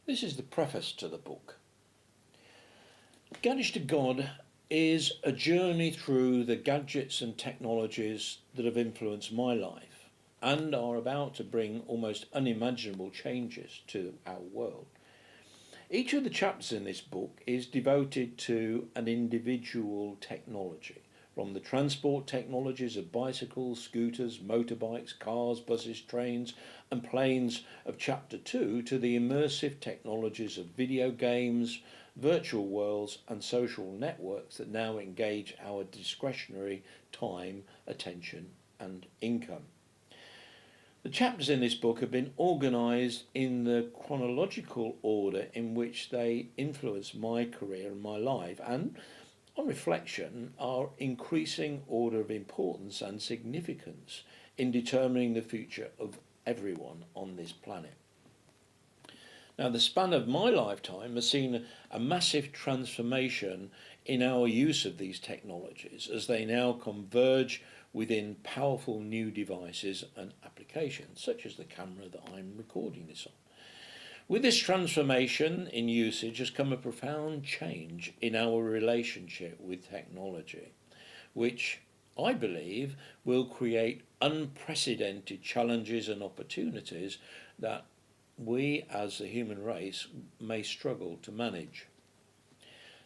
This is the preface to the book. Gadgets to God is a journey through the gadgets and technologies that have influenced my life and are about to bring almost unimaginable changes to our world. Each of the chapters in this book is devoted to an individual technology, from the transport technologies of bicycles, scooters, motorbikes, cars, buses, trains and planes of chapter 2 to the immersive technologies of video games, virtual worlds and social networks that now engage our discretionary time, attention and income. The chapters in this book have been organised in the chronological order in which they influence my career and my life, and on reflection are increasing order of importance and significance in determining the future of everyone on this planet. Now, the span of my lifetime has seen a massive transformation in our use of these technologies as they now converge within powerful new devices and applications, such as the camera that I'm recording this on. With this transformation in usage has come a profound change in our relationship with technology, which I believe will create unprecedented challenges and opportunities that we as the human race may struggle to manage.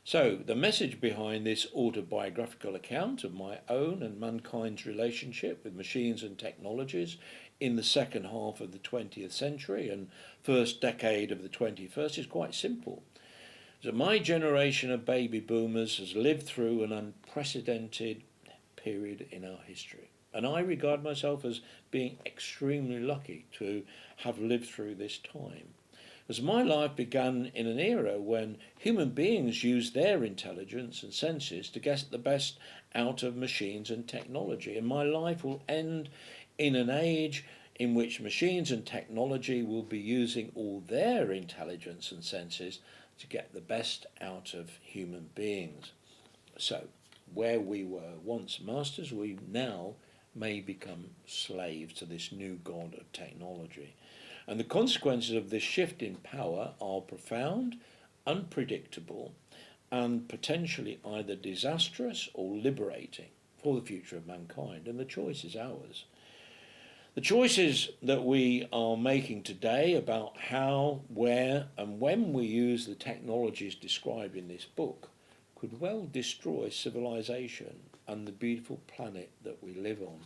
So, the message behind this autobiographical account of my own and mankind's relationship with machines and technologies in the second half of the 20th century and first decade of the 21st is quite simple. So my generation of baby boomers has lived through an unprecedented period in our history. And I regard myself as being extremely lucky to have lived through this time. As my life began in an era when human beings used their intelligence and senses to get the best out of machines and technology, and my life will end in an age in which machines and technology will be using all their intelligence and senses to get the best out of human beings. So, where we were once masters, we now may become slaves to this new god of technology. And the consequences of this shift in power are profound, unpredictable, and potentially either disastrous or liberating for the future of mankind. And the choice is ours. The choices that we are making today about how, where, and when we use the technologies described in this book could well destroy civilization and the beautiful planet that we live on.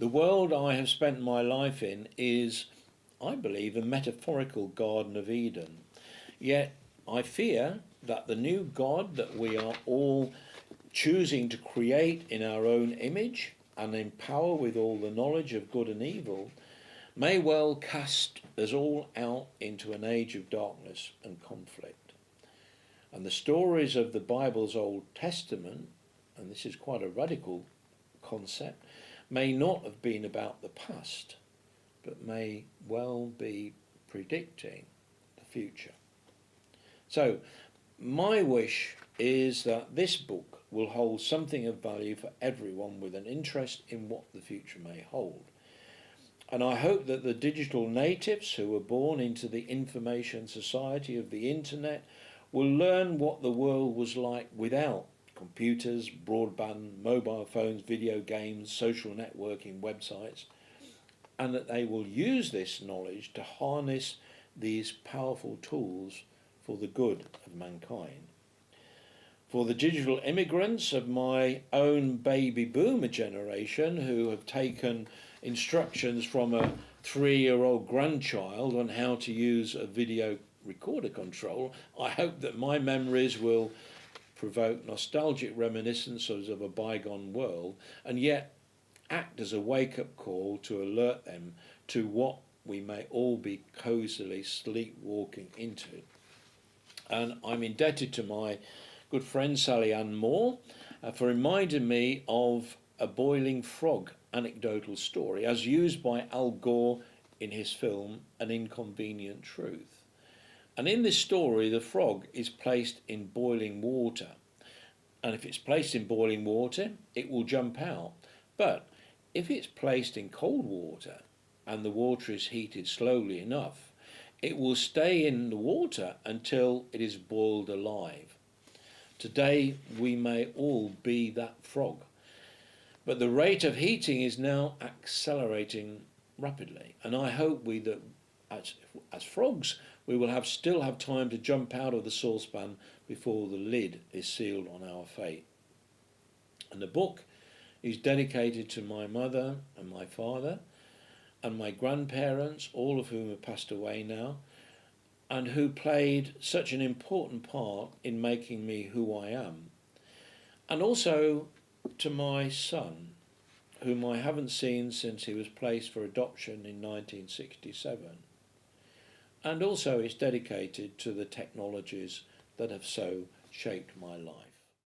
The world I have spent my life in is, I believe, a metaphorical Garden of Eden. Yet I fear that the new God that we are all choosing to create in our own image and empower with all the knowledge of good and evil may well cast us all out into an age of darkness and conflict. And the stories of the Bible's Old Testament, and this is quite a radical concept, may not have been about the past, but may well be predicting the future. So, my wish is that this book will hold something of value for everyone with an interest in what the future may hold. And I hope that the digital natives who were born into the information society of the internet will learn what the world was like without computers, broadband, mobile phones, video games, social networking websites, and that they will use this knowledge to harness these powerful tools for the good of mankind. For the digital immigrants of my own baby boomer generation who have taken instructions from a 3-year-old grandchild on how to use a video recorder control, I hope that my memories will provoke nostalgic reminiscences of a bygone world, and yet act as a wake-up call to alert them to what we may all be cosily sleepwalking into. And I'm indebted to my good friend Sally Ann Moore for reminding me of a boiling frog anecdotal story as used by Al Gore in his film An Inconvenient Truth. And in this story, the frog is placed in boiling water. And if it's placed in boiling water, it will jump out. But if it's placed in cold water and the water is heated slowly enough, It will stay in the water until it is boiled alive. Today we may all be that frog, but the rate of heating is now accelerating rapidly, and I hope that as frogs we will still have time to jump out of the saucepan before the lid is sealed on our fate. And the book is dedicated to my mother and my father and my grandparents, all of whom have passed away now, and who played such an important part in making me who I am. And also to my son, whom I haven't seen since he was placed for adoption in 1967. And also it's dedicated to the technologies that have so shaped my life.